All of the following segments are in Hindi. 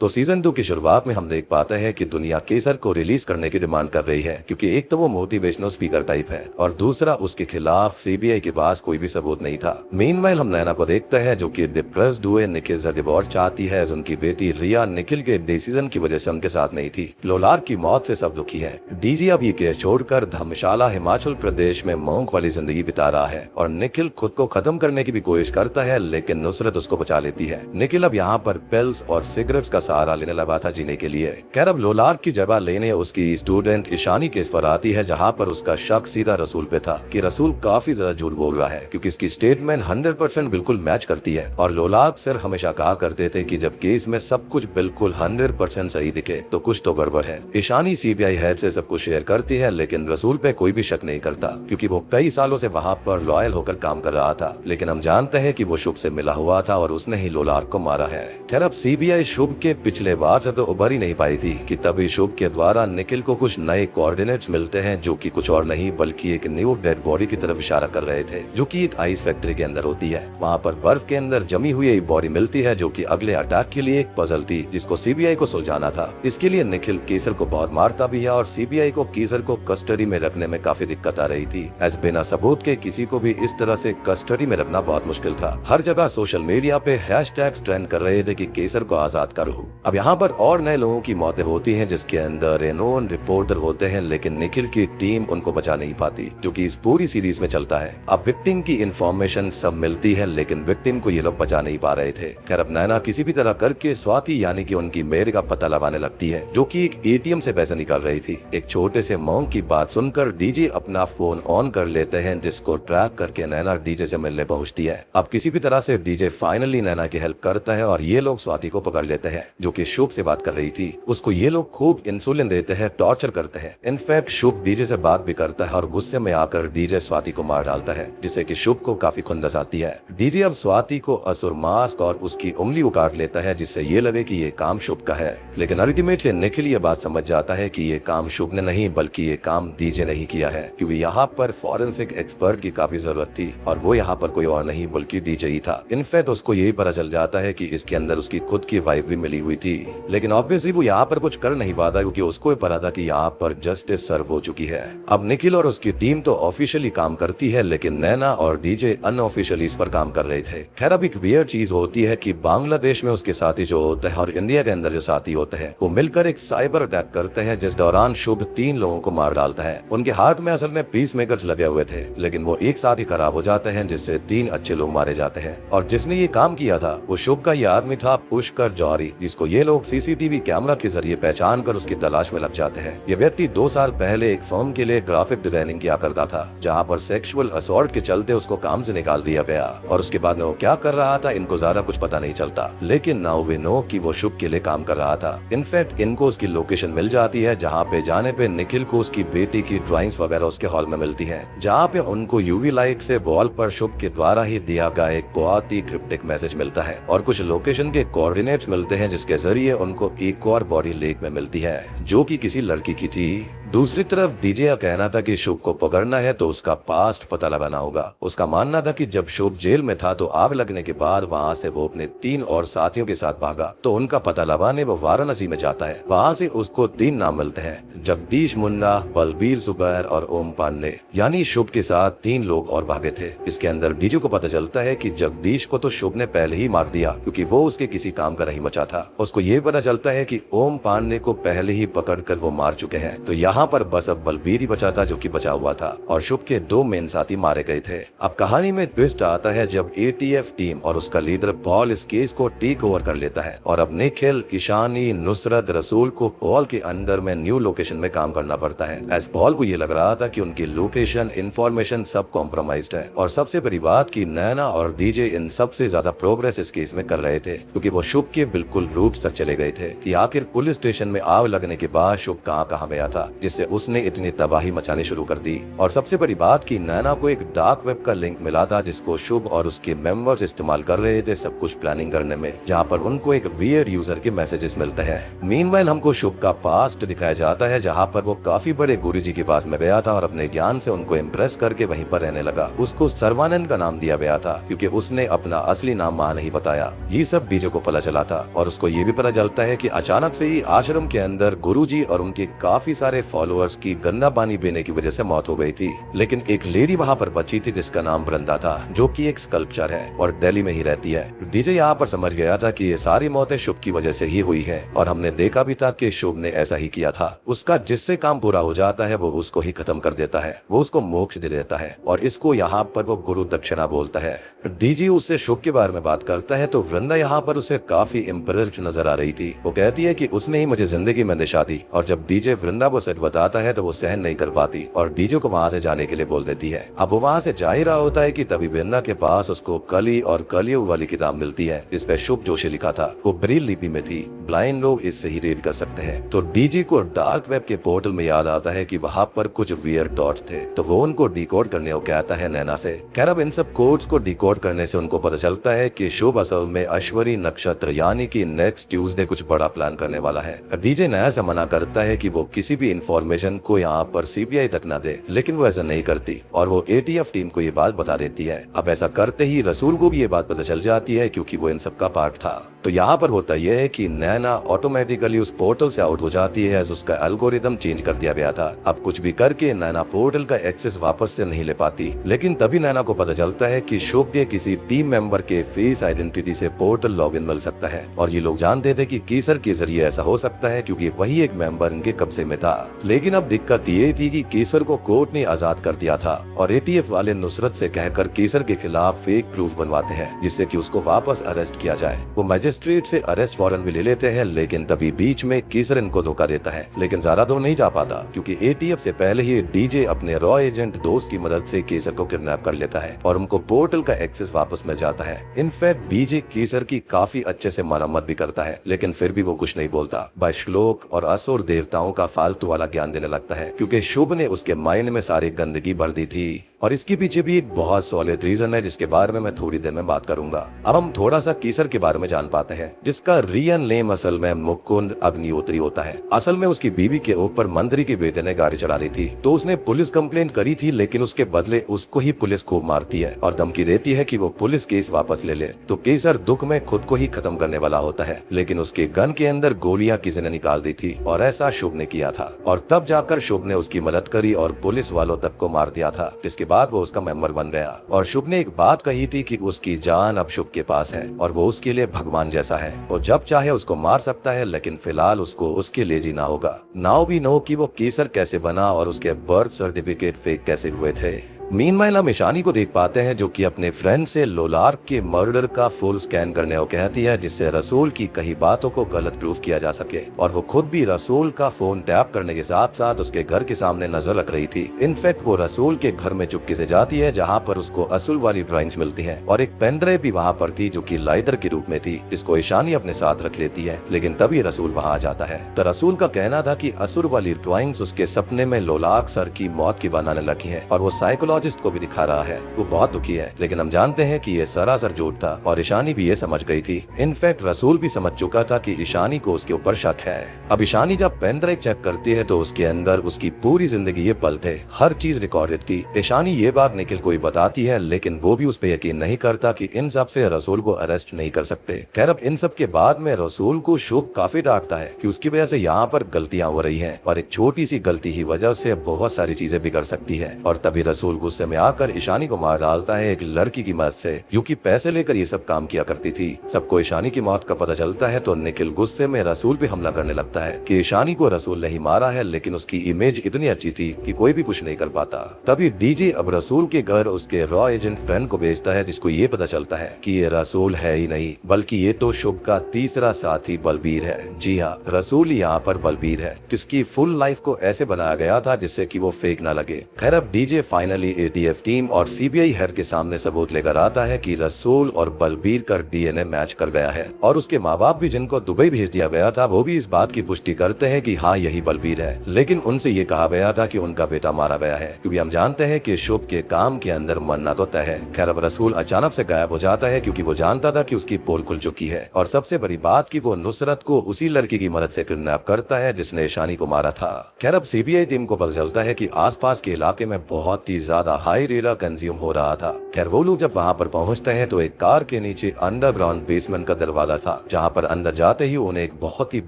तो सीजन 2 की शुरुआत में हम देख पाते हैं कि दुनिया केसर को रिलीज करने की डिमांड कर रही है, क्योंकि एक तो वो मोटिवेशनल स्पीकर टाइप है और दूसरा उसके खिलाफ सीबीआई के पास कोई भी सबूत नहीं था। मीनवाइल हम नैना को देखते हैं जो कि डिप्रेस्ड हुए निखिल से डिवोर्स चाहती है। उनकी बेटी रिया निखिल के डिसीजन की वजह से उनके साथ नहीं थी। लोलार की मौत से सब दुखी है। डीजी अब ये केस छोड़कर धर्मशाला हिमाचल प्रदेश में मौंक वाली जिंदगी बिता रहा है और निखिल खुद को खत्म करने की भी कोशिश करता है, लेकिन नुसरत उसको बचा लेती है। निखिल अब यहाँ पर पिल्स और सिगरेट्स का सहारा लेने लगा था जीने के लिए। खैर अब लोलार की जगह लेने उसकी स्टूडेंट ईशानी केस पर आती है, जहाँ पर उसका शक सीधा रसूल पे था कि रसूल काफी ज्यादा झूठ बोल रहा है, क्योंकि इसकी स्टेटमेंट 100% बिल्कुल मैच करती है। और लोलार सर हमेशा कहा करते थे कि जब केस में सब कुछ बिल्कुल 100% सही दिखे तो कुछ तो गड़बड़ है। ईशानी सीबीआई हेड से सब कुछ शेयर करती है, लेकिन रसूल पे कोई भी शक नहीं करता, क्योंकि वो कई सालों से वहाँ पर लॉयल होकर काम कर रहा था। लेकिन हम जानते हैं कि वो शुभ से मिला हुआ था और उसने ही लोलार को मारा है। खैर अब सीबीआई शुभ के पिछले वार से तो उभर ही नहीं पाई थी कि तभी शुभ के द्वारा निखिल को कुछ नए कोऑर्डिनेट्स मिलते हैं, जो कि कुछ और नहीं बल्कि एक न्यू डेड बॉडी की तरफ इशारा कर रहे थे, जो कि एक आइस फैक्ट्री के अंदर होती है। वहाँ पर बर्फ के अंदर जमी हुई एक बॉडी मिलती है, जो कि अगले अटैक के लिए एक पजल थी, जिसको सीबीआई को सुलझाना था। इसके लिए निखिल केसर को बहुत मारता भी है और सीबीआई को केसर को कस्टडी में रखने में काफी दिक्कत आ रही थी। ऐसे बिना सबूत के किसी को भी इस तरह से कस्टडी में रखना बहुत मुश्किल था। हर जगह सोशल मीडिया पे हैशटैग्स ट्रेंड कर रहे थे कि केसर को आजाद करो। अब यहाँ पर और नए लोगों की मौतें होती हैं, जिसके अंदर रेनोन रिपोर्टर होते हैं, लेकिन निखिल की टीम उनको बचा नहीं पाती, जो कि इस पूरी सीरीज में चलता है। अब विक्टिम की इंफॉर्मेशन सब मिलती है, लेकिन विक्टिम को ये लोग बचा नहीं पा रहे थे। खैर अब नैना किसी भी तरह करके स्वाति यानी कि उनकी मेयर का पता लगाने लगती है, जो कि एक एटीएम से पैसे निकाल रही थी। एक छोटे से मॉन्क की बात सुनकर डीजे अपना फोन ऑन कर लेते हैं, जिसको ट्रैक करके नैना डीजे से मिलने पहुंचती है। अब किसी भी तरह से डीजे फाइनली नैना की हेल्प करता है और ये लोग स्वाति को पकड़ लेते हैं, जो कि शुभ से बात कर रही थी। उसको ये लोग खूब इंसुलिन देते हैं, टॉर्चर करते हैं। इनफैक्ट शुभ डीजे से बात भी करता है और गुस्से में आकर डीजे स्वाति को मार डालता है, जिससे कि शुभ को काफी खुंदस आती है। डीजे अब स्वाति को असुर मास्क और उसकी उंगली उकाट लेता है, जिससे ये लगे कि ये काम शुभ का है। लेकिन अल्टीमेटली निखिल ये बात समझ जाता है कि ये काम शुभ ने नहीं बल्कि ये काम डीजे ने ही किया है, क्योंकि यहाँ पर फॉरेंसिक एक्सपर्ट की काफी जरूरत थी और वो यहाँ पर कोई और नहीं बल्कि डीजे ही था। इनफैक्ट उसको यही पता चल जाता है कि इसके अंदर उसकी खुद की वाइफ भी मिली हुई थी, लेकिन ऑब्वियसली वो यहाँ पर कुछ कर नहीं पाता, क्योंकि उसको पता था कि यहाँ पर जस्टिस सर्व हो चुकी है। अब निखिल और उसकी टीम तो ऑफिशियली काम करती है, लेकिन नैना और डीजे अनऑफिशियली इस पर काम कर रहे थे। खैर अब एक वियर्ड चीज होती है कि बांग्लादेश में उसके साथी जो होते हैं और इंडिया के अंदर जो साथी होते हैं, वो मिलकर एक साइबर अटैक करते हैं, जिस दौरान शुभ 3 लोगों को मार डालता है। उनके हाथ में असल में पीस मेकर्स लगे हुए थे, लेकिन वो एक साथ ही खराब हो जाते हैं, जिससे 3 अच्छे लोग मारे जाते हैं। और जिसने ये काम किया था वो शुभ का ये आदमी था पुष्कर जौहरी, जिसको ये लोग सीसीटीवी कैमरा के जरिए पहचान कर उसकी तलाश में लग जाते हैं। ये व्यक्ति 2 साल पहले एक फर्म के लिए ग्राफिक डिजाइनिंग किया करता था, जहाँ पर सेक्सुअल असॉल्ट के चलते उसको काम से निकाल दिया गया और उसके बाद में वो क्या कर रहा था इनको ज्यादा कुछ पता नहीं चलता, लेकिन नाउ वी नो कि वो शुभ के लिए काम कर रहा था। इनफैक्ट इनको उसकी लोकेशन मिल जाती है, जहाँ पे जाने पे निखिल को उसकी बेटी की ड्राइंग्स वगैरह उसके हॉल में मिलती है, जहाँ पे उनको यूवी लाइट से वॉल पर शुभ के द्वारा ही दिया गया एक बहुत ही क्रिप्टिक मैसेज मिलता है और कुछ लोकेशन के कोऑर्डिनेट्स मिलते हैं, जिसके जरिए उनको एक और बॉडी लेक में मिलती है, जो कि किसी लड़की की थी। दूसरी तरफ डीजे का कहना था कि शुभ को पकड़ना है तो उसका पास्ट पता लगाना होगा। उसका मानना था कि जब शुभ जेल में था तो आग लगने के बाद वहाँ से वो अपने 3 और साथियों के साथ भागा, तो उनका पता लगाने वो वाराणसी में जाता है। वहाँ से उसको 3 नाम मिलते हैं, जगदीश मुन्ना, बलबीर जुबैर और ओम पांडे, यानी शुभ के साथ 3 लोग और भागे थे। इसके अंदर डीजे को पता चलता है कि जगदीश को तो शुभ ने पहले ही मार दिया, क्योंकि वो उसके किसी काम का नहीं बचा था। उसको ये पता चलता है कि ओम पांडे को पहले ही पकड़ कर वो मार चुके हैं, तो यहाँ पर बस अब बलबीर ही बचा था, जो कि बचा हुआ था, और शुभ के 2 मेन साथी मारे गए थे। अब कहानी में ट्विस्ट आता है जब एटीएफ टीम और उसका लीडर पॉल इस केस को टेक ओवर कर लेता है और अब निखिल, ईशानी, नुसरत, रसूल को पॉल के अंदर में न्यू लोकेशन में काम करना पड़ता है। एज पॉल को ये लग रहा था कि उनकी लोकेशन, इंफॉर्मेशन सब कॉम्प्रोमाइज्ड है, और सबसे बड़ी बात की नैना और डीजे इन सबसे ज्यादा प्रोग्रेस इस केस में कर रहे थे, क्योंकि वो शुभ के बिल्कुल रूट्स तक चले गए थे कि आखिर पुलिस स्टेशन में आग लगने के बाद शुभ कहाँ कहाँ गया था, जिस जिससे उसने इतनी तबाही मचानी शुरू कर दी। और सबसे बड़ी बात कि नैना को एक डार्क वेब का लिंक मिला था जिसको शुभ और उसके मेंबर्स इस्तेमाल कर रहे थे सब कुछ प्लानिंग करने में, जहाँ पर उनको एक वियर्ड यूजर के मैसेजेस मिलते हैं। मीनवाइल हमको शुभ का पास्ट दिखाया जाता है जहाँ पर वो काफी बड़े गुरुजी के पास में गया था और अपने ज्ञान से उनको इम्प्रेस करके वहीं पर रहने लगा। उसको सर्वानंद का नाम दिया गया था क्योंकि उसने अपना असली नाम वहाँ नहीं बताया। ये सब डीजे को पता चला था और उसको ये भी पता चलता है कि अचानक से ही आश्रम के अंदर गुरुजी और उनके काफी सारे फॉलोअर्स की गंदा पानी पीने की वजह से मौत हो गई थी। लेकिन एक लेडी वहाँ पर बची थी जिसका नाम वृंदा था, जो कि एक स्कल्पचर है और दिल्ली में ही रहती है। डीजे यहाँ पर समझ गया था कि ये सारी मौतें शुभ की वजह से ही हुई है और हमने देखा भी था कि शुभ ने ऐसा ही किया था। उसका जिससे काम पूरा हो जाता है वो उसको ही खत्म कर देता है, वो उसको मोक्ष दे देता है और इसको यहाँ पर वो गुरु दक्षिणा बोलता है। डीजे उससे शुभ के बारे में बात करता है तो वृंदा यहाँ पर उसे काफी इम्प्रेस्ड नजर आ रही थी। वो कहती है कि उसने ही मुझे जिंदगी में दिशा दी और जब डीजे वृंदा को सच बताता है तो वो सहन नहीं कर पाती और डीजे को वहाँ से जाने के लिए बोल देती है। अब वो वहाँ से जा ही रहा होता है कि तभी वृंदा के पास उसको कली और कलयुग वाली किताब मिलती है जिसपे शुभ जोशी लिखा था। वो ब्रेल लिपि में थी, ब्लाइंड लोग इससे ही रीड कर सकते हैं। तो डीजे को डार्क वेब के पोर्टल में याद आता है कि वहाँ पर कुछ वियर्ड डॉट्स थे, तो वो उनको डिकोड करने को कहता है नैना से। खैर अब इन सब कोड्स को डिकोड करने से उनको पता चलता है कि शुभ असल में अश्वरी नक्षत्र यानी कि नेक्स्ट ट्यूसडे कुछ बड़ा प्लान करने वाला है। डीजे नया से मना करता है कि वो किसी भी इंफॉर्मेशन को यहाँ पर सीबीआई तक न दे, लेकिन वो ऐसा नहीं करती और वो एटीएफ टीम को ये बात बता देती है। अब ऐसा करते ही रसूल को भी ये बात पता चल जाती है क्योंकि वो इन सब का पार्ट था। तो यहाँ पर होता यह है कि नैना ऑटोमेटिकली उस पोर्टल से आउट हो जाती है, उसका एल्गोरिदम चेंज कर दिया गया था। अब कुछ भी करके नैना पोर्टल का एक्सेस वापस से नहीं ले पाती, लेकिन तभी नैना को पता चलता है कि शुभ के किसी टीम मेंबर के फेस आइडेंटिटी से पोर्टल लॉगिन मिल सकता है और ये लोग जानते थे कि केसर के जरिए ऐसा हो सकता है क्योंकि वही एक मेंबर इनके कब्जे में था। लेकिन अब दिक्कत ये थी कि केसर को कोर्ट ने आजाद कर दिया था और एटीएफ वाले नुसरत से कहकर केसर के खिलाफ फेक प्रूफ बनवाते हैं जिससे कि उसको वापस अरेस्ट किया जाए। वो मजिस्ट्रेट से अरेस्ट वारंट भी ले लेते हैं, लेकिन तभी बीच में केसर इनको धोखा देता है। लेकिन ज्यादा दूर नहीं जा पाता क्योंकि एटीएफ से पहले ही डीजे अपने रॉ एजेंट दोस्त की मदद से केसर को किडनैप कर लेता है और उनको पोर्टल का एक्सेस वापस मिल जाता है। इनफैक्ट डीजे केसर की काफी अच्छे से मरम्मत भी करता है, लेकिन फिर भी वो कुछ नहीं बोलता। वह श्लोक और असुर देवताओं का फालतू वाला ज्ञान देने लगता है क्योंकि शुभ ने उसके माइंड में सारी गंदगी भर दी थी और इसके पीछे भी एक बहुत सॉलिड रीजन है जिसके बारे में मैं थोड़ी देर में बात करूंगा। अब हम थोड़ा सा केसर के बारे में जान पाते हैं जिसका रियल नेम असल में मुकुंद अग्निहोत्री होता है। असल में उसकी बीवी के ऊपर मंत्री के बेटे ने गाड़ी चला दी थी तो उसने पुलिस कंप्लेंट करी थी, लेकिन उसके बदले उसको ही पुलिस खूब मारती है और धमकी देती है कि वो पुलिस केस वापस ले ले। तो केसर दुख में खुद को ही खत्म करने वाला होता है, लेकिन उसके गन के अंदर गोलियां किसी ने निकाल दी थी और ऐसा शुभ ने किया था और तब जाकर शुभ ने उसकी मदद करी और पुलिस वालों तक को मार दिया था, जिसके बाद वो उसका मेंबर बन गया। और शुभ ने एक बात कही थी कि उसकी जान अब शुभ के पास है और वो उसके लिए भगवान जैसा है, वो जब चाहे उसको मार सकता है, लेकिन फिलहाल उसको उसके लिए जीना होगा। नाउ वी नो कि वो केसर कैसे बना और उसके बर्थ सर्टिफिकेट फेक कैसे हुए थे। मीनवाइल हम ईशानी को देख पाते हैं जो कि अपने फ्रेंड से लोलार्क के मर्डर का फुल स्कैन करने को कहती है जिससे रसूल की कई बातों को गलत प्रूफ किया जा सके और वो खुद भी रसूल का फोन टैप करने के साथ साथ उसके घर के सामने नजर रख रही थी। इनफैक्ट वो रसूल के घर में चुपके से जाती है जहाँ पर उसको असूल वाली ड्राइंग्स मिलती है और एक पेन ड्राइव भी वहाँ पर थी जो कि लाइटर के रूप में थी जिसको ईशानी अपने साथ रख लेती है। लेकिन तभी रसूल वहाँ आ जाता है। तो रसूल का कहना था कि असुर वाली ड्राइंग्स उसके सपने में लोलार्क सर की मौत की बनाने लगी है और वो साइकोलॉजिस्ट को भी दिखा रहा है। वो बहुत दुखी है, लेकिन हम जानते हैं कि ये सरासर झूठ था और ईशानी भी ये समझ गई थी। इनफैक्ट रसूल भी समझ चुका था कि ईशानी को उसके ऊपर शक है। अब ईशानी जब पेन ड्राइव चेक करती है तो उसके अंदर उसकी पूरी जिंदगी ये पल थे, हर चीज रिकॉर्डेड थी। ईशानी ये बात निखिल को बताती है, लेकिन वो भी उस पर यकीन नहीं करता कि इन सब से रसूल को अरेस्ट नहीं कर सकते। खैर अब इन सब के बाद में रसूल को शुभ काफी डांटता है कि उसकी वजह से यहाँ पर गलतियां हो रही हैं और एक छोटी सी गलती की वजह से बहुत सारी चीजें बिगड़ सकती है। और तभी रसूल गुस्से में आकर ईशानी को मार डालता है एक लड़की की मदद से, क्योंकि पैसे लेकर ये सब काम किया करती थी। सबको ईशानी की मौत का पता चलता है तो निखिल गुस्से में रसूल पे हमला करने लगता है कि ईशानी को रसूल नहीं मारा है, लेकिन उसकी इमेज इतनी अच्छी थी कि कोई भी कुछ नहीं कर पाता। तभी डीजे अब रसूल के घर उसके रॉ एजेंट फ्रेंड को भेजता है जिसको ये पता चलता है कि ये रसूल है ही नहीं बल्कि ये तो शुभ का तीसरा साथी बलबीर है। जी हाँ, रसूल यहाँ पर बलबीर है जिसकी फुल लाइफ को ऐसे बनाया गया था जिससे कि वो फेक ना लगे। खैर अब डीजे फाइनली एटीएफ टीम और सीबीआई हेड के सामने सबूत लेकर आता है कि रसूल और बलबीर का डीएनए मैच कर गया है और उसके माँ बाप भी जिनको दुबई भेज दिया गया था वो भी इस बात की पुष्टि करते हैं कि हाँ यही बलबीर है। लेकिन उनसे ये कहा गया था कि उनका बेटा मारा गया है, क्योंकि हम जानते हैं कि शुभ के काम के अंदर मरना तो तय है। खैर अब रसूल अचानक से गायब हो जाता है क्योंकि वो जानता था कि उसकी पोल खुल चुकी है और सबसे बड़ी बात कि वो नुसरत को उसी लड़की की मदद से किडनैप करता है जिसने ईशानी को मारा था। खैर अब सीबीआई टीम को पता चलता है कि आसपास के इलाके में बहुत ही ज्यादा हाई रेरा कंज्यूम हो रहा था। खैर वो लोग जब वहाँ पर पहुँचते हैं तो एक कार के नीचे अंडरग्राउंड बेसमेंट का दरवाजा था, जहाँ पर अंदर जाते ही उन्हें एक बहुत ही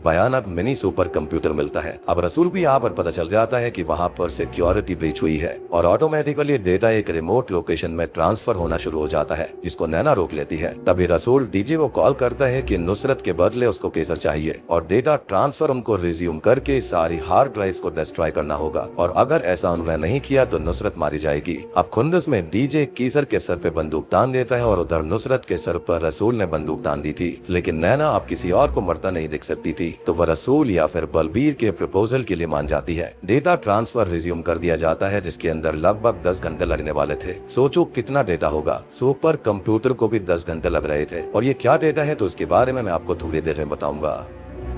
भयानक मिनी सुपर कंप्यूटर मिलता है। अब रसूल भी यहाँ पर पता चल जाता है कि वहाँ पर सिक्योरिटी ब्रीच हुई है और ऑटोमेटिकली डेटा एक रिमोट लोकेशन में ट्रांसफर होना शुरू हो जाता है, जिसको नैना रोक लेती है। तभी रसूल डीजे को कॉल करता है कि नुसरत के बदले उसको केसर चाहिए और डेटा ट्रांसफर उनको रिज्यूम करके सारी हार्ड ड्राइव्स को डिस्ट्रॉय करना होगा और अगर ऐसा उन्होंने नहीं किया तो नुसरत मारी जाएगी। अब खुंदस में डीजे केसर के सर पे बंदूक तान देता है और उधर नुसरत के सर पर रसूल ने बंदूक तान दी थी, लेकिन नैना अब किसी और को मरता नहीं दिख सकती थी तो वह रसूल या फिर बलबीर के प्रपोजल के लिए मान जाती है। डेटा ट्रांसफर रिज्यूम कर दिया जाता है जिसके अंदर लगभग 10 घंटे लगने वाले थे। सोचो कितना डेटा होगा। सुपर कंप्यूटर को भी 10 घंटे लग रहे थे और ये क्या डेटा है तो उसके बारे में मैं आपको थोड़ी देर में बताऊंगा।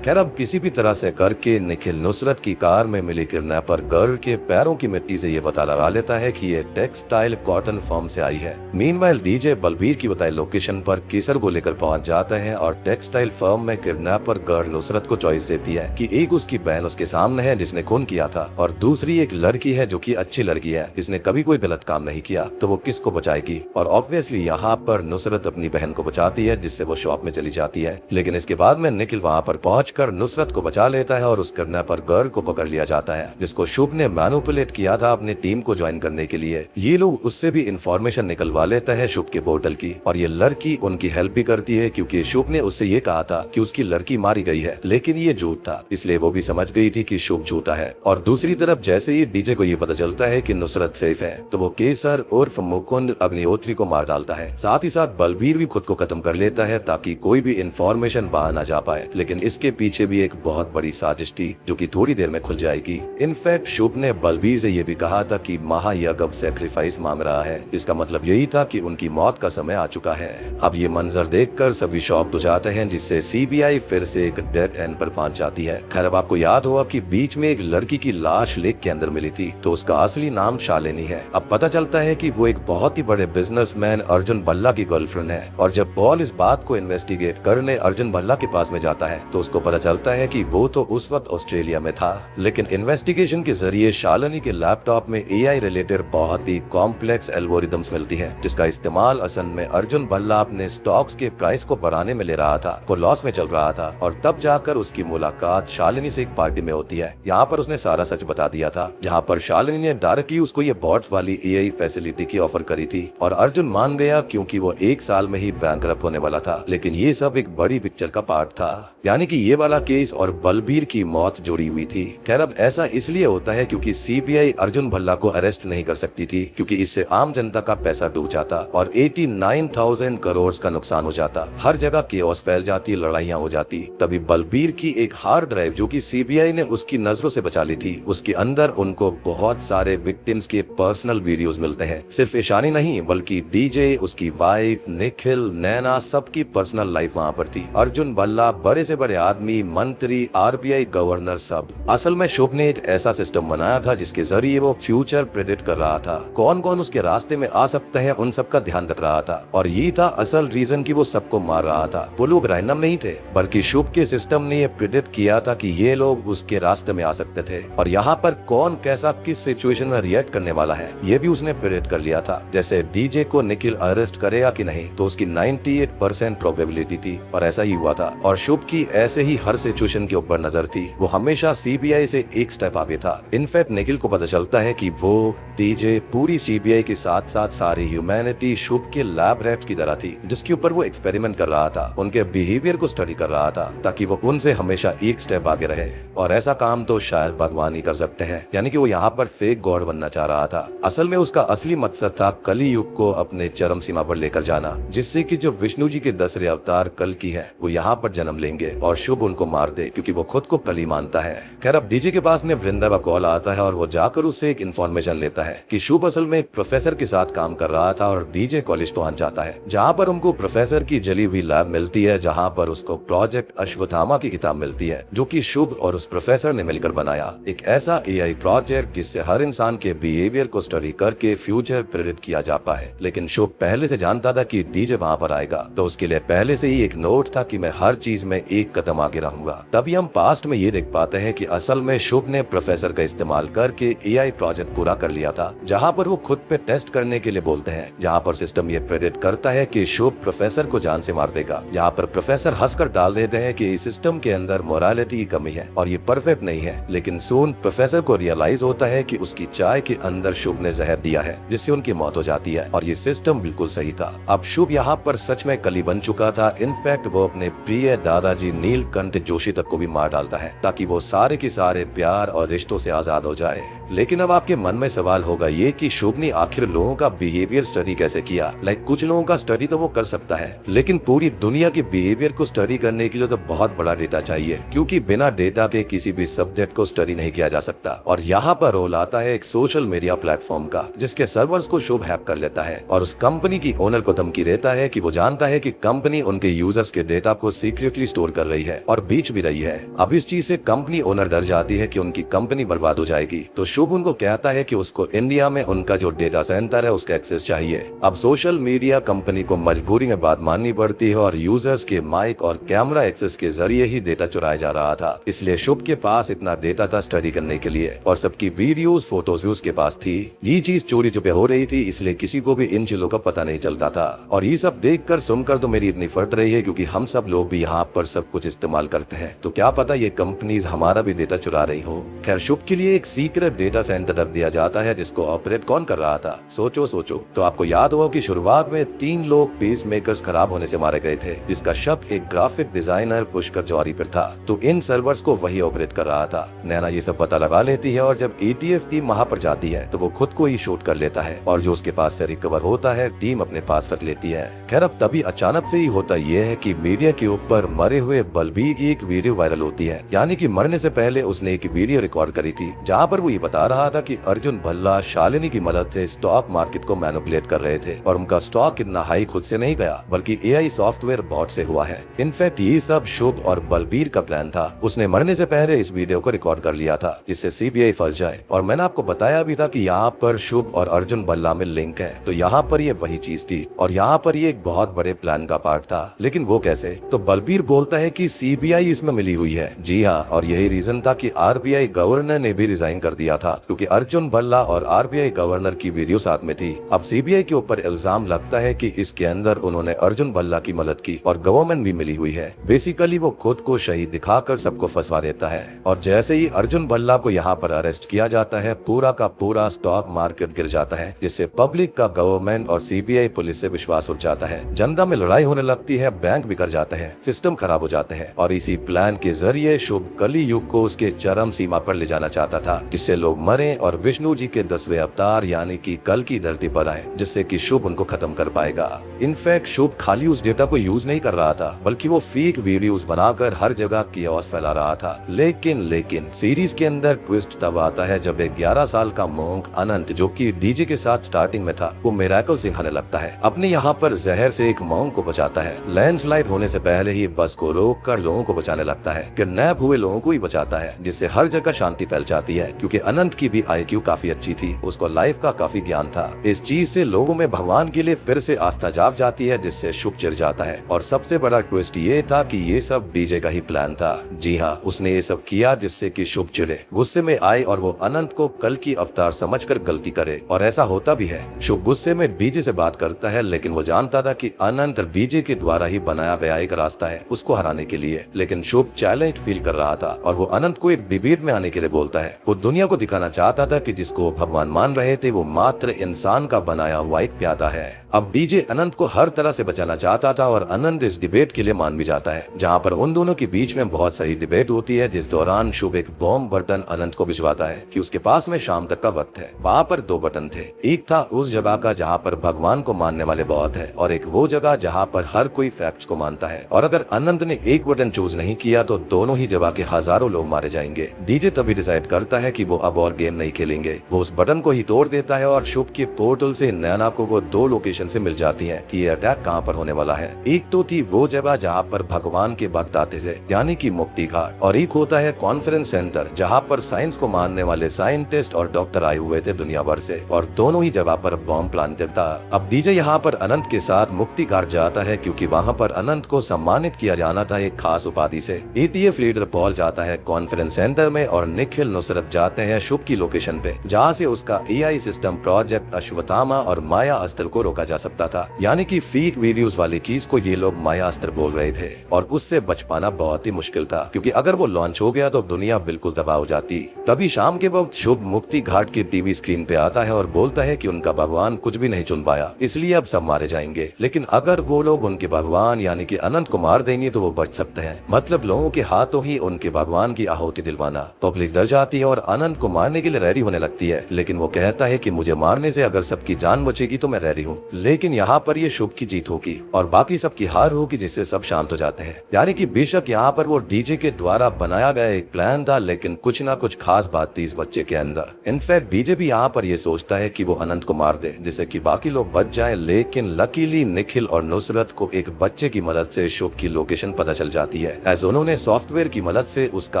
खैर अब किसी भी तरह से करके निखिल नुसरत की कार में मिली किडनैपर गर्ल के पैरों की मिट्टी से ये पता लगा लेता है कि ये टेक्सटाइल कॉटन फर्म से आई है। मीनवाइल डीजे बलबीर की बताई लोकेशन पर केसर को लेकर पहुंच जाता है और टेक्सटाइल फर्म में किडनैपर गर्ल नुसरत को चॉइस देती है कि एक उसकी बहन उसके सामने है जिसने खून किया था और दूसरी एक लड़की है जो की अच्छी लड़की है जिसने कभी कोई गलत काम नहीं किया, तो वो किसको बचाएगी। और ऑब्वियसली यहाँ पर नुसरत अपनी बहन को बचाती है जिससे वो शॉप में चली जाती है। लेकिन इसके बाद में निखिल वहाँ पर पहुंच कर नुसरत को बचा लेता है और उस किडनैपर गर्ल को पकड़ लिया जाता है जिसको शुभ ने मैनिपुलेट किया था अपने टीम को ज्वाइन करने के लिए। ये लोग उससे भी इंफॉर्मेशन निकलवा लेता है शुभ के पोर्टल की और ये लड़की उनकी हेल्प भी करती है क्योंकि शुभ ने उससे ये कहा था कि उसकी लड़की मारी गई है, लेकिन ये झूठ था, इसलिए वो भी समझ गई थी कि शुभ झूठा है। और दूसरी तरफ जैसे ही डीजे को ये पता चलता है कि नुसरत सेफ है तो वो केसर उर्फ मुकुंद अग्निहोत्री को मार डालता है। साथ ही साथ बलबीर भी खुद को खत्म कर लेता है ताकि कोई भी इंफॉर्मेशन बाहर न जा पाए। लेकिन इसके पीछे भी एक बहुत बड़ी साजिश थी जो कि थोड़ी देर में खुल जाएगी। इनफैक्ट शुभ ने बलबीर से ये भी कहा था कि महायज्ञ अब सैक्रिफाइस मांग रहा है। इसका मतलब यही था कि उनकी मौत का समय आ चुका है। अब ये मंजर देखकर सभी शॉक हो जाते हैं जिससे सीबीआई फिर से एक डेड एंड पर पहुंच जाती है। खैर अब आपको याद होगा कि बीच में एक लड़की की लाश लेक के अंदर मिली थी तो उसका असली नाम शालिनी है। अब पता चलता है कि वो एक बहुत ही बड़े बिजनेसमैन अर्जुन भल्ला की गर्लफ्रेंड है और जब पॉल इस बात को इन्वेस्टिगेट करने अर्जुन भल्ला के पास में जाता है तो उसको पता चलता है कि वो तो उस वक्त ऑस्ट्रेलिया में था। लेकिन इन्वेस्टिगेशन के जरिए शालिनी के लैपटॉप में एआई रिलेटेड बहुत ही कॉम्प्लेक्स एल्गोरिदम्स मिलती है जिसका इस्तेमाल असल में अर्जुन भल्ला अपने स्टॉक्स के प्राइस को बढ़ाने में ले रहा था। वो लॉस में चल रहा था और तब जाकर उसकी मुलाकात शालिनी से एक पार्टी में होती है। यहाँ पर उसने सारा सच बता दिया था, जहाँ पर शालिनी ने डायरेक्टली उसको ये बॉट्स वाली एआई फैसिलिटी की ऑफर करी थी और अर्जुन मान गया क्योंकि वो 1 साल में ही बैंकरप्ट होने वाला था। लेकिन ये सब एक बड़ी पिक्चर का पार्ट था, यानी कि ये वाला केस और बलबीर की मौत जुड़ी हुई थी। खैर अब ऐसा इसलिए होता है क्योंकि सीबीआई अर्जुन भल्ला को अरेस्ट नहीं कर सकती थी क्योंकि इससे आम जनता का पैसा डूब जाता और 89,000 करोड़ का नुकसान हो जाता। हर जगह केओस फैल जाती, लड़ाइयां हो जाती। तभी बलबीर की एक हार्ड ड्राइव जो कि सीबीआई ने उसकी नजरों से बचा ली थी, उसके अंदर उनको बहुत सारे विक्टिम्स के पर्सनल वीडियोस मिलते हैं। सिर्फ ईशानी नहीं बल्कि डीजे, उसकी वाइफ, निखिल, नैना, सबकी पर्सनल लाइफ वहाँ पर थी। अर्जुन भल्ला, बड़े से बड़े आदमी, मंत्री, आरबीआई गवर्नर, सब। असल में शुभ ने एक ऐसा सिस्टम बनाया था जिसके जरिए वो फ्यूचर प्रेडिक्ट कर रहा था, कौन कौन उसके रास्ते में आ सकता है, उन सब का ध्यान रख रहा था। और ये था असल रीजन कि वो सबको मार रहा था। वो लोग रैंडम नहीं थे बल्कि शुभ के सिस्टम ने ये प्रेडिक्ट किया था कि ये लोग उसके रास्ते में आ सकते थे और यहाँ पर कौन कैसा किस सिचुएशन में रिएक्ट करने वाला है ये भी उसने प्रेडिक्ट कर लिया था। जैसे डीजे को निखिल अरेस्ट करेगा कि नहीं तो उसकी 98% प्रोबेबिलिटी थी और ऐसा ही हुआ था। और शुभ की ऐसे ही हर सिचुएशन के ऊपर नजर थी, वो हमेशा सीबीआई से एक स्टेप आगे था। इनफैक्ट निखिल को पता चलता है कि वो, डीजे, पूरी सीबीआई के साथ साथ सारी ह्यूमैनिटी शुभ के लैब रैट की तरह थी जिसके ऊपर वो एक्सपेरिमेंट कर रहा था, उनके बिहेवियर को स्टडी कर रहा था ताकि वो उनसे हमेशा एक स्टेप आगे रहे। और ऐसा काम तो शायद भगवान ही कर सकते हैं, यानी कि वो यहाँ पर फेक गॉड बनना चाह रहा था। असल में उसका असली मकसद था कली युग को अपने चरम सीमा पर लेकर जाना, जिससे कि जो विष्णु जी के 10वें अवतार कल की है वो यहाँ पर जन्म लेंगे और शुभ उनको मार दे क्योंकि वो खुद को कली मानता है। खैर अब डीजे के पास में वृंदा का कॉल आता है और वो जाकर उससे एक इन्फॉर्मेशन लेता है कि शुभ असल में एक प्रोफेसर के साथ काम कर रहा था और डीजे कॉलेज पहुंच जाता है, जहाँ पर उनको प्रोफेसर की जली हुई लैब मिलती है, जहाँ पर उसको प्रोजेक्ट अश्वत्थामा की किताब मिलती है जो कि शुभ और उस प्रोफेसर ने मिलकर बनाया। एक ऐसा एआई प्रोजेक्ट जिससे हर इंसान के बिहेवियर को स्टडी करके फ्यूचर प्रेडिक्ट किया जा पाए। लेकिन शुभ पहले से जानता था कि डीजे वहाँ पर आएगा, तो उसके लिए पहले से ही एक नोट था कि मैं हर चीज में एक कदम आगे रहूंगा। तभी हम पास्ट में ये देख पाते हैं कि असल में शुभ ने प्रोफेसर का इस्तेमाल करके एआई प्रोजेक्ट पूरा कर लिया था, जहाँ पर वो खुद पे टेस्ट करने के लिए बोलते हैं, जहाँ पर सिस्टम ये प्रेडिक्ट करता है कि शुभ प्रोफेसर को जान से मार देगा। जहाँ पर प्रोफेसर हंसकर डाल देते हैं कि इस सिस्टम के अंदर मोरालिटी की कमी है और ये परफेक्ट नहीं है। लेकिन सून प्रोफेसर को रियलाइज होता है कि उसकी चाय के अंदर शुभ ने जहर दिया है जिससे उनकी मौत हो जाती है और ये सिस्टम बिल्कुल सही था। अब शुभ यहाँ पर सच में कली बन चुका था। इनफैक्ट वो अपने प्रिय दादाजी नीलकंठ जोशी तक को भी मार डालता है ताकि वो सारे के सारे प्यार और रिश्तों से आजाद हो जाए। लेकिन अब आपके मन में सवाल होगा ये कि शुभ ने आखिर लोगों का बिहेवियर स्टडी कैसे किया। कुछ लोगों का स्टडी तो वो कर सकता है, लेकिन पूरी दुनिया के बिहेवियर को स्टडी करने के लिए तो बहुत बड़ा डेटा चाहिए, क्योंकि बिना डेटा के किसी भी सब्जेक्ट को स्टडी नहीं किया जा सकता। और यहाँ पर रोल आता है एक सोशल मीडिया प्लेटफॉर्म का, जिसके सर्वर्स को शुभ हैक कर लेता है और उस कंपनी की ओनर को धमकी देता है कि वो जानता है कि कंपनी उनके यूजर्स के डेटा को सीक्रेटली स्टोर कर रही है और बेच भी रही है। अब इस चीज से कंपनी ओनर डर जाती है कि उनकी कंपनी बर्बाद हो जाएगी, तो शुभ उनको कहता है कि उसको इंडिया में उनका जो डेटा सेंटर है उसका एक्सेस चाहिए। अब सोशल मीडिया कंपनी को मजबूरी में बात माननी पड़ती है और यूजर्स के माइक और कैमरा एक्सेस के जरिए ही डेटा चुराया जा रहा था। इसलिए शुभ के पास इतना डेटा था स्टडी करने के लिए और सबकी वीडियोस फोटोज भी उसके पास थी। ये चीज चोरी छुपे हो रही थी, इसलिए किसी को भी इन चीजों का पता नहीं चलता था। और ये सब देखकर सुनकर तो मेरी इतनी फट रही है, क्योंकि हम सब लोग भी यहाँ पर सब कुछ इस्तेमाल करते हैं, तो क्या पता ये कंपनीज हमारा भी डेटा चुरा रही हो। खैर शुभ के लिए एक सीक्रेट डेटा सेंटर रख दिया जाता है जिसको ऑपरेट कौन कर रहा था। सोचो तो आपको याद होगा कि शुरुआत में 3 लोग पेस मेकर्स खराब होने से मारे गए थे, जिसका शक एक ग्राफिक डिजाइनर पुष्कर जौहरी पर था। तो इन सर्वर्स को वही ऑपरेट कर रहा था। नैना ये सब पता लगा लेती है और जब एटीएफ टीम वहाँ पर जाती है तो वो खुद को ही शूट कर लेता है और जो उसके पास से रिकवर होता है टीम अपने पास रख लेती है। खैर अब तभी अचानक से ही होता ये है कि मीडिया के ऊपर मरे हुए बलबीर की एक वीडियो वायरल होती है, यानी कि मरने से पहले उसने एक वीडियो रिकॉर्ड करी थी जहाँ पर वो ये बता रहा था कि अर्जुन भल्ला शालिनी की मदद से स्टॉक मार्केट को मैनिपुलेट कर रहे थे और उनका स्टॉक कितना हाई खुद से नहीं गया बल्कि एआई सॉफ्टवेयर बॉट से हुआ है। इनफैक्ट ये सब शुभ और बलबीर का प्लान था। उसने मरने से पहले इस वीडियो को रिकॉर्ड कर लिया था जिससे सीबीआई फंस जाए। और मैंने आपको बताया भी था कि यहाँ पर शुभ और अर्जुन भल्ला में लिंक है, तो यहाँ पर ये वही चीज थी और यहाँ पर ये एक बहुत बड़े प्लान का पार्ट था। लेकिन वो कैसे? तो बलबीर बोलता है कि सीबीआई इसमें मिली हुई है। जी हाँ, और यही रीजन था कि आरबीआई गवर्नर ने भी रिजाइन कर दिया था, क्योंकि अर्जुन भल्ला और आरबीआई गवर्नर की वीडियो साथ में थी। अब सीबीआई के ऊपर इल्जाम लगता है कि इसके अंदर उन्होंने अर्जुन भल्ला की मदद की और गवर्नमेंट भी मिली हुई है। बेसिकली वो खुद को शहीद दिखाकर सबको फंसवा देता है और जैसे ही अर्जुन भल्ला को यहाँ पर अरेस्ट किया जाता है पूरा का पूरा स्टॉक मार्केट गिर जाता है, जिससे पब्लिक का गवर्नमेंट और सीबीआई पुलिस से विश्वास उठ जाता है। जनता में लड़ाई होने लगती है, बैंक बिखर जाते हैं, सिस्टम खराब हो जाते हैं और इसी प्लान के जरिए शुभ कली युग को उसके चरम सीमा पर ले जाना चाहता था, जिससे लोग मरे और विष्णु जी के 10वें अवतार यानी कि कल की धरती पर आए, जिससे कि शुभ उनको खत्म कर पाएगा। इनफैक्ट शुभ खाली उस डेटा को यूज नहीं कर रहा था बल्कि वो फेक वीडियोस बनाकर हर जगह कियोस्क फैला रहा था। लेकिन सीरीज के अंदर ट्विस्ट तब आता है जब एक 11 साल का मोंक अनंत, जो कि डीजे के साथ स्टार्टिंग में था, वो मिरेकल सिखाने लगता है। अपने यहाँ पर जहर से एक मोंक को बचाता है। लैंडस्लाइड होने से पहले ही बस को रोक कर लोगों को बचाने लगता है। किडनैप हुए लोगों को ही बचाता है, जिससे हर जगह शांति फैल जाती है। क्योंकि अनंत की भी IQ काफी अच्छी थी, उसको लाइफ का काफी ज्ञान था। इस चीज से लोगों में भगवान के लिए फिर से आस्था जाग जाती है, जिससे शुभ चिढ़ जाता है। और सबसे बड़ा ट्विस्ट ये था कि ये सब डीजे का ही प्लान था। जी हाँ, उसने ये सब किया जिससे कि शुभ चिढ़े, गुस्से में आए और वो अनंत को कल की अवतार समझकर गलती करे। और ऐसा होता भी है। शुभ गुस्से में डीजे से बात करता है, लेकिन वो जानता था कि अनंत डीजे के द्वारा ही बनाया गया एक रास्ता है उसको हराने के लिए। लेकिन शुभ चैलेंज फील कर रहा था और वो अनंत को एक डिबेट में आने के लिए बोलता है। वो दुनिया को दिखा दिखाना चाहता था कि जिसको भगवान मान रहे थे वो मात्र इंसान का बनाया हुआ एक प्यादा है। अब डीजे अनंत को हर तरह से बचाना चाहता था और अनंत इस डिबेट के लिए मान भी जाता है, जहाँ पर उन दोनों के बीच में बहुत सही डिबेट होती है, जिस दौरान शुभ एक बॉम्ब बटन अनंत को भिजवाता है कि उसके पास में शाम तक का वक्त है। वहाँ पर दो बटन थे, एक था उस जगह का जहाँ पर भगवान को मानने वाले बहुत है और एक वो जगह जहाँ पर हर कोई फैक्ट्स को मानता है। और अगर अनंत ने एक बटन चूज नहीं किया तो दोनों ही जगह के हजारों लोग मारे जाएंगे। डीजे तभी डिसाइड करता है कि वो अब और गेम नहीं खेलेंगे। वो उस बटन को ही तोड़ देता है और शुभ के पोर्टल से नैना को दो लोकेशन से मिल जाती है कि ये अटैक कहाँ पर होने वाला है। एक तो थी वो जगह जहाँ पर भगवान के भक्त आते थे, यानी कि मुक्ति घाट, और एक होता है कॉन्फ्रेंस सेंटर जहाँ पर साइंस को मानने वाले साइंटिस्ट और डॉक्टर आए हुए थे दुनिया भर से, और दोनों ही जगह पर बॉम्ब प्लांटेड था। अब डीजे यहाँ पर अनंत के साथ मुक्ति घाट जाता है क्योंकि वहाँ पर अनंत को सम्मानित किया जाना था एक खास उपाधि से। एटीएफ लीडर पॉल जाता है कॉन्फ्रेंस सेंटर में और निखिल नुसरत जाते हैं शुभ की लोकेशन पे, जहाँ से उसका एआई सिस्टम प्रोजेक्ट अश्वत्थामा और माया अस्त्र को रोका जा सकता था। यानी कि फेक वीडियोस वाली चीज को ये लोग माया अस्त्र बोल रहे थे और उससे बच पाना बहुत ही मुश्किल था, क्योंकि अगर वो लॉन्च हो गया तो दुनिया बिल्कुल तबाह हो जाती। तभी शाम के वक्त शुभ मुक्ति घाट की टीवी स्क्रीन पे आता है और बोलता है कि उनका भगवान कुछ भी नहीं चुन पाया, इसलिए अब सब मारे जाएंगे। लेकिन अगर वो लोग उनके भगवान यानी कि अनंत को मार देंगे तो वो बच सकते हैं, मतलब लोगों के हाथों ही उनके भगवान की आहुति दिलवाना। पब्लिक डर जाती है और अनंत को मारने के लिए रेडी होने लगती है, लेकिन वो कहता है कि मुझे मारने से अगर सबकी जान बचेगी तो मैं रेडी हूँ। लेकिन यहाँ पर ये शुभ की जीत होगी और बाकी सबकी हार होगी, जिससे सब शांत हो जाते हैं। यानी कि बेशक यहाँ पर वो डीजे के द्वारा बनाया गया एक प्लान था, लेकिन कुछ ना कुछ खास बात थी इस बच्चे के अंदर। इनफैक्ट डीजे भी यहाँ पर ये सोचता है कि वो अनंत को मार दे जिससे कि बाकी लोग बच जाएं, लेकिन लकीली निखिल और नुसरत को एक बच्चे की मदद से शुभ की लोकेशन पता चल जाती है, एज उन्होंने सॉफ्टवेयर की मदद से उसका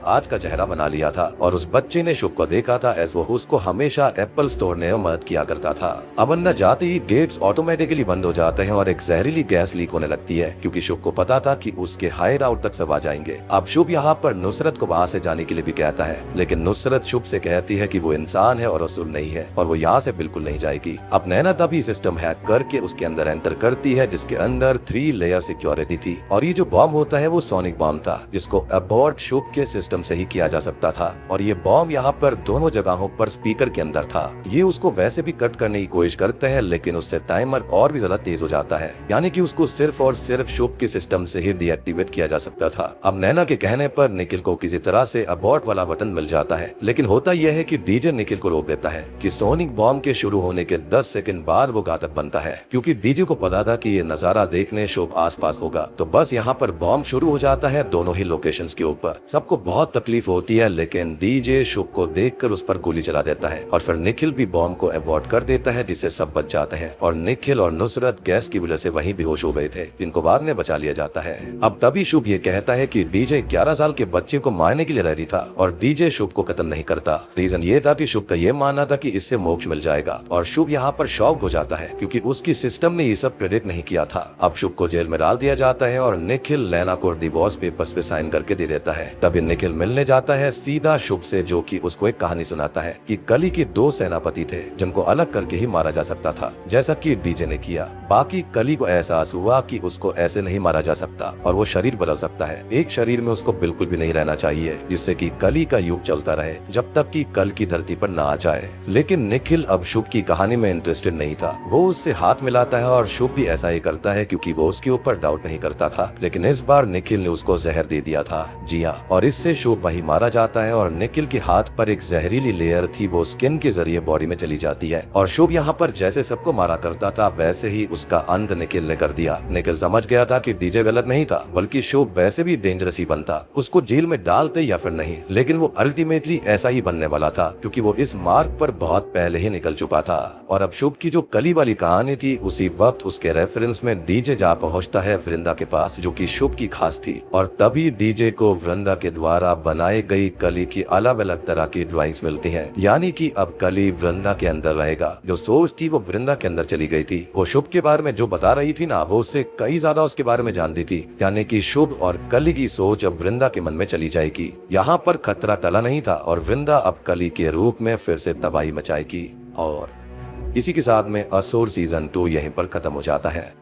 आज का चेहरा बना लिया था और उस बच्चे ने शुभ को देखा था, एज वो उसको हमेशा एप्पल्स तोड़ने में मदद किया करता था। अब अंदर जाते ही गेट्स ऑटोमेटिकली बंद हो जाते हैं और एक जहरीली गैस लीक होने लगती है, क्योंकि शुभ को पता था कि उसके हायर आउट तक सब आ जाएंगे। अब शुभ यहाँ पर नुसरत को वहाँ से जाने के लिए भी कहता है, लेकिन नुसरत शुभ से कहती है कि वो इंसान है और रसूल नहीं है और वो यहाँ से बिल्कुल नहीं जाएगी। अब नैना तभी सिस्टम हैक करके उसके अंदर एंटर करती है, जिसके अंदर 3 लेयर सिक्योरिटी थी और ये जो बॉम्ब होता है वो सोनिक बॉम्ब था, जिसको अबॉर्ट शुभ के सिस्टम से ही किया जा सकता था। और ये बॉम्ब यहाँ पर दोनों जगहों पर स्पीकर के अंदर था। ये उसको वैसे भी कट करने की कोशिश करते हैं, लेकिन उससे टाइमर और भी ज्यादा तेज हो जाता है, यानी कि उसको सिर्फ और सिर्फ शुभ के सिस्टम से ही डीएक्टिवेट किया जा सकता था। अब नैना के कहने पर निखिल को किसी तरह से अबॉर्ट वाला बटन मिल जाता है, लेकिन होता यह है कि डीजे निखिल को रोक देता है कि सोनिक बॉम्ब के शुरू होने के 10 सेकंड बाद वो घातक बनता है, क्योंकि डीजे को पता था कि ये नजारा देखने शुभ आसपास होगा। तो बस यहाँ पर बॉम्ब शुरू हो जाता है दोनों ही लोकेशंस के ऊपर। सबको बहुत तकलीफ होती है, लेकिन डीजे शुभ को देखकर उस पर गोली चला देता है और फिर निखिल भी बॉम्ब को अबॉर्ट कर देता है, जिससे सब बच जाते हैं और निखिल और नुसरत गैस की वजह से वहीं बेहोश हो गए थे, जिनको बाद में बचा लिया जाता है। अब तभी शुभ ये कहता है कि डीजे 11 साल के बच्चे को मारने के लिए रेडी था और डीजे शुभ को कत्ल नहीं करता। रीजन ये था कि शुभ का ये मानना था कि इससे मोक्ष मिल जाएगा और शुभ यहाँ पर शॉक हो जाता है, क्योंकि उसकी सिस्टम ने ये सब प्रेडिक्ट नहीं किया था। अब शुभ को जेल में डाल दिया जाता है और निखिल नैना को डिवोर्स पेपर्स पे साइन करके दे देता है। तभी निखिल मिलने जाता है सीधा शुभ से, जो कि उसको एक कहानी सुनाता है कि कली के 2 सेनापति थे जिनको अलग करके ही मारा जा सकता था, जैसा कि डीजे ने किया। बाकी कली को एहसास हुआ कि उसको ऐसे नहीं मारा जा सकता और वो शरीर बदल सकता है। एक शरीर में उसको बिल्कुल भी नहीं रहना चाहिए, जिससे कि कली का युग चलता रहे जब तक कि कल की धरती पर ना आ जाए। लेकिन निखिल अब शुभ की कहानी में इंटरेस्टेड नहीं था। वो उससे हाथ मिलाता है और शुभ भी ऐसा ही करता है, क्योंकि वो उसके ऊपर डाउट नहीं करता था। लेकिन इस बार निखिल ने उसको जहर दे दिया था। जी हाँ, और इससे शुभ वही मारा जाता है और निखिल के हाथ पर एक जहरीली लेयर थी, वो स्किन के जरिए बॉडी में चली जाती है और शुभ यहाँ पर जैसे सबको मारा करता था वैसे ही उसका अंत निखिल ने कर दिया। निखिल समझ गया था कि डीजे गलत नहीं था, बल्कि शुभ वैसे भी डेंजरस ही बनता, उसको जेल में डालते या फिर नहीं। लेकिन वो अल्टीमेटली ऐसा ही बनने वाला था, क्योंकि वो इस मार्ग पर बहुत पहले ही निकल चुका था। और अब शुभ की जो कली वाली कहानी थी, उसी वक्त उसके रेफरेंस में डीजे जा पहुंचता है वृंदा के पास, जो कि शुभ की खास थी। और तभी डीजे को वृंदा के द्वारा बनाई गई कली की अलग अलग तरह की ड्राइंग्स मिलती हैं, यानी कि अब कली वृंदा के अंदर रहेगा। जो सोच थी वो वृंदा के अंदर चली गई थी। वो शुभ के बारे में जो बता रही थी ना, वो उससे कई ज्यादा उसके बारे में जानती थी, यानी कि शुभ और कली की सोच अब वृंदा के मन में चली जाएगी। यहाँ पर खतरा टला नहीं था और वृंदा अब कली के रूप में फिर से तबाही मचाएगी। और इसी के साथ में असुर सीजन 2 यहीं पर खत्म हो जाता है।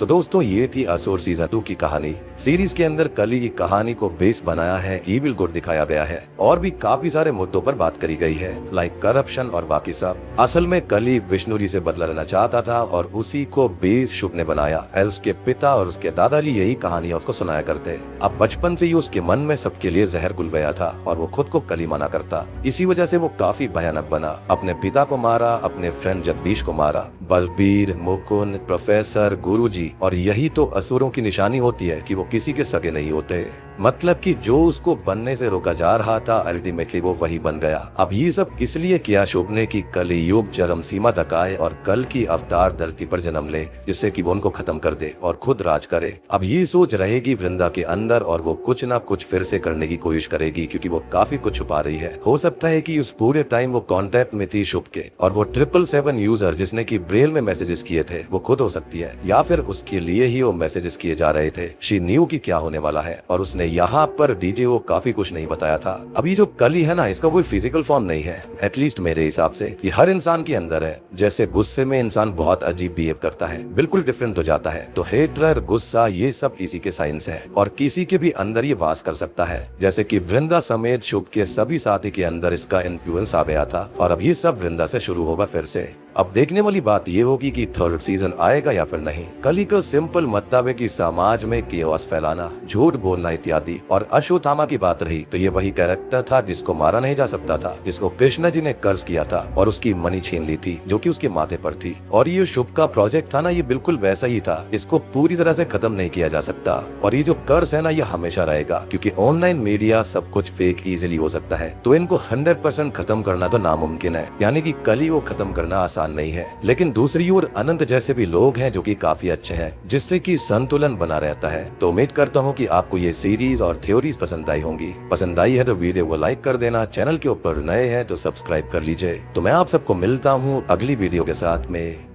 तो दोस्तों ये थी असुर सीजन 2 की कहानी। सीरीज के अंदर कली की कहानी को बेस बनाया है, इविल गुड दिखाया गया है और भी काफी सारे मुद्दों पर बात करी गई है, लाइक करप्शन और बाकी सब। असल में कली विष्णु जी से बदला लेना चाहता था और उसी को बेस शुभ ने बनाया। एल्स के पिता और उसके दादाजी यही कहानियां उसको सुनाया करते। अब बचपन से ही उसके मन में सबके लिए जहर घुल गया था और वो खुद को कली माना करता। इसी वजह से वो काफी भयानक बना। अपने पिता को मारा, अपने फ्रेंड जगदीश को मारा, बलबीर, मुकुंद, प्रोफेसर, गुरुजी। और यही तो असुरों की निशानी होती है कि वो किसी के सगे नहीं होते। मतलब कि जो उसको बनने से रोका जा रहा था अल्टीमेटली वो वही बन गया। अब ये सब इसलिए किया शुभ ने कि कली युग चरम सीमा तक आए और कल की अवतार धरती पर जन्म ले, जिससे कि वो उनको खत्म कर दे और खुद राज करे। अब ये सोच रहेगी वृंदा के अंदर और वो कुछ ना कुछ फिर से करने की कोशिश करेगी, क्योंकि वो काफी कुछ छुपा रही है। हो सकता है कि उस पूरे टाइम वो कांटेक्ट में थी शुभ के और वो 777 यूजर जिसने की ब्रेल में मैसेजेस किए थे वो खुद हो सकती है, या फिर उसके लिए ही वो मैसेजेस किए जा रहे थे। शी न्यू की क्या होने वाला है और उसने यहाँ पर डीजे वो काफी कुछ नहीं बताया था। अभी जो कली है ना, इसका कोई फिजिकल फॉर्म नहीं है, एटलीस्ट मेरे हिसाब से। ये हर इंसान के अंदर है। जैसे गुस्से में इंसान बहुत अजीब बिहेव करता है, बिल्कुल डिफरेंट हो जाता है, तो हेटर, गुस्सा, ये सब इसी के साइंस है और किसी के भी अंदर ये वास कर सकता है। जैसे कि वृंदा समेत शुभ के सभी साथी के अंदर इसका इन्फ्लुएंस आ गया था और अब ये सब वृंदा से शुरू होगा फिर से। अब देखने वाली बात ये होगी कि थर्ड सीजन आएगा या फिर नहीं। कली का सिंपल मतलब है कि समाज में केओस फैलाना, झूठ बोलना इत्यादि। और अश्वत्थामा की बात रही तो ये वही कैरेक्टर था जिसको मारा नहीं जा सकता था, जिसको कृष्ण जी ने कर्ज किया था और उसकी मनी छीन ली थी जो कि उसके माथे पर थी। और ये शुभ का प्रोजेक्ट था ना, ये बिल्कुल वैसा ही था। इसको पूरी तरह से खत्म नहीं किया जा सकता और ये जो कर्ज है ना, ये हमेशा रहेगा, क्योंकि ऑनलाइन मीडिया सब कुछ फेक इजिली हो सकता है। तो इनको 100% खत्म करना तो नामुमकिन है, यानी कि कली को खत्म करना आसान नहीं है। लेकिन दूसरी ओर अनंत जैसे भी लोग हैं जो कि काफी अच्छे हैं, जिससे कि संतुलन बना रहता है। तो उम्मीद करता हूँ कि आपको ये सीरीज और थ्योरीज पसंद आई होंगी। पसंद आई है तो वीडियो को लाइक कर देना, चैनल के ऊपर नए हैं तो सब्सक्राइब कर लीजिए। तो मैं आप सबको मिलता हूँ अगली वीडियो के साथ में।